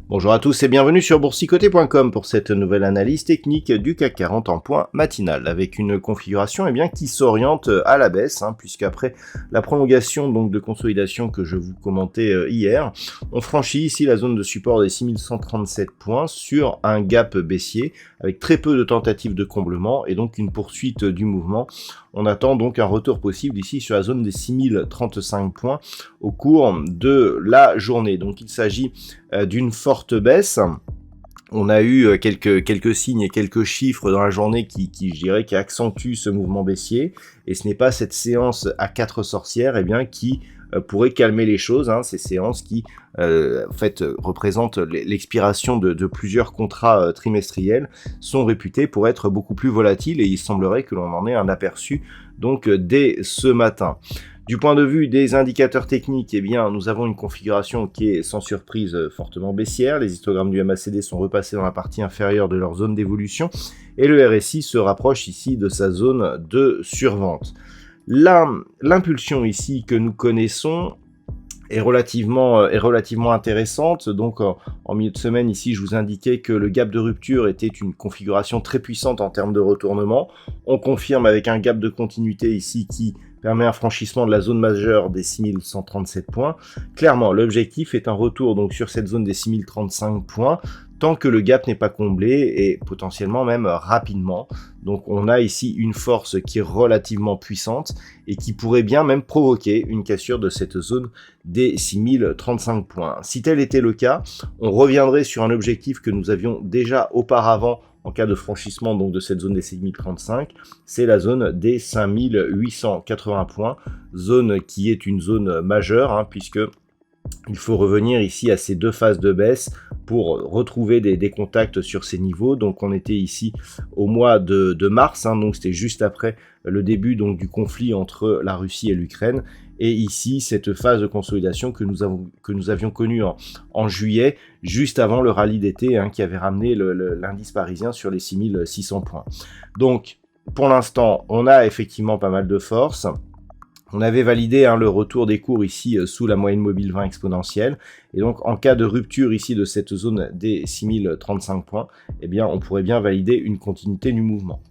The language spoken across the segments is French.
Bonjour à tous et bienvenue sur boursicoté.com pour cette nouvelle analyse technique du CAC 40 en point matinal avec une configuration qui s'oriente à la baisse puisqu'après la prolongation donc de consolidation que je vous commentais hier, on franchit ici la zone de support des 6137 points sur un gap baissier avec très peu de tentatives de comblement et donc une poursuite du mouvement. On attend donc un retour possible ici sur la zone des 6035 points au cours de la journée. Donc il s'agit d'une forte baisse. On a eu quelques signes et quelques chiffres dans la journée qui je dirais, qui accentuent ce mouvement baissier. Et ce n'est pas cette séance à 4 sorcières qui pourrait calmer les choses. Ces séances qui en fait représentent l'expiration de plusieurs contrats trimestriels sont réputées pour être beaucoup plus volatiles et il semblerait que l'on en ait un aperçu donc dès ce matin. Du point de vue des indicateurs techniques, nous avons une configuration qui est sans surprise fortement baissière. Les histogrammes du MACD sont repassés dans la partie inférieure de leur zone d'évolution et le RSI se rapproche ici de sa zone de survente. L'impulsion ici que nous connaissons est relativement intéressante. Donc en milieu de semaine ici, je vous indiquais que le gap de rupture était une configuration très puissante en termes de retournement. On confirme avec un gap de continuité ici qui permet un franchissement de la zone majeure des 6137 points. Clairement, l'objectif est un retour donc sur cette zone des 6035 points tant que le gap n'est pas comblé et potentiellement même rapidement. Donc on a ici une force qui est relativement puissante et qui pourrait bien même provoquer une cassure de cette zone des 6035 points. Si tel était le cas, on reviendrait sur un objectif que nous avions déjà auparavant en cas de franchissement donc de cette zone des 6035, c'est la zone des 5880 points, zone qui est une zone majeure puisque il faut revenir ici à ces deux phases de baisse pour retrouver des contacts sur ces niveaux. Donc on était ici au mois de mars, donc c'était juste après le début donc du conflit entre la Russie et l'Ukraine. Et ici, cette phase de consolidation que nous avions connue en juillet, juste avant le rallye d'été qui avait ramené l'indice parisien sur les 6600 points. Donc, pour l'instant, on a effectivement pas mal de force. On avait validé le retour des cours ici sous la moyenne mobile 20 exponentielle. Et donc, en cas de rupture ici de cette zone des 6035 points, on pourrait bien valider une continuité du mouvement.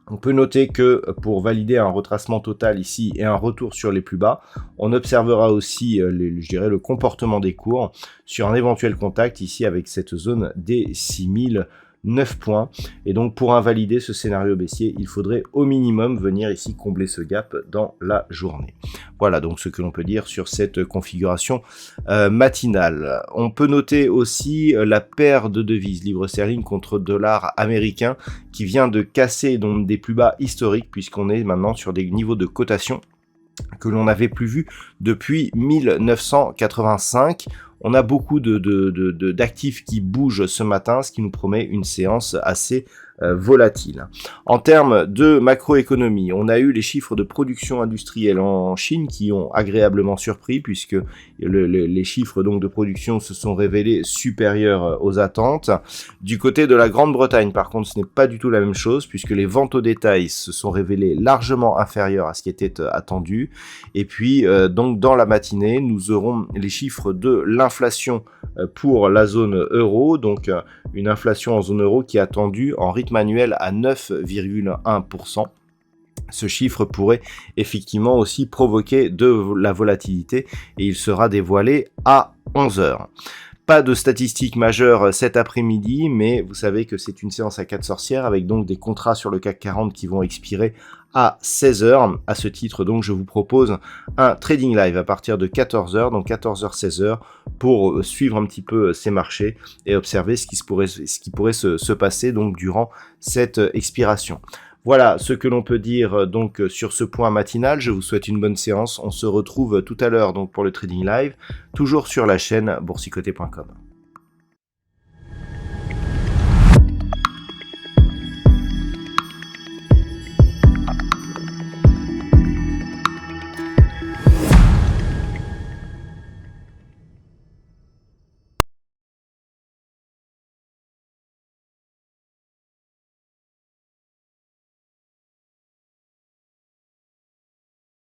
On peut noter que pour valider un retracement total ici et un retour sur les plus bas, on observera aussi le comportement des cours sur un éventuel contact ici avec cette zone des 6009 points. Et donc pour invalider ce scénario baissier, il faudrait au minimum venir ici combler ce gap dans la journée. Voilà donc ce que l'on peut dire sur cette configuration matinale. On peut noter aussi la paire de devises livre sterling contre dollar américain qui vient de casser donc des plus bas historiques puisqu'on est maintenant sur des niveaux de cotation que l'on n'avait plus vu depuis 1985. On a beaucoup d'actifs qui bougent ce matin, ce qui nous promet une séance assez volatile. En termes de macroéconomie, on a eu les chiffres de production industrielle en Chine qui ont agréablement surpris puisque les chiffres donc de production se sont révélés supérieurs aux attentes. Du côté de la Grande-Bretagne, par contre, ce n'est pas du tout la même chose puisque les ventes au détail se sont révélées largement inférieures à ce qui était attendu. Et puis, donc dans la matinée, nous aurons les chiffres de l'inflation pour la zone euro, donc une inflation en zone euro qui est attendue en rythme annuel à 9,1%. Ce chiffre pourrait effectivement aussi provoquer de la volatilité et il sera dévoilé à 11h. Pas de statistiques majeures cet après-midi, mais vous savez que c'est une séance à 4 sorcières avec donc des contrats sur le CAC 40 qui vont expirer à 16h. À ce titre, donc, je vous propose un trading live à partir de 14h, donc 14h-16h, pour suivre un petit peu ces marchés et observer ce qui pourrait se passer donc durant cette expiration. Voilà ce que l'on peut dire donc sur ce point matinal. Je vous souhaite une bonne séance. On se retrouve tout à l'heure donc pour le trading live, toujours sur la chaîne boursicoté.com.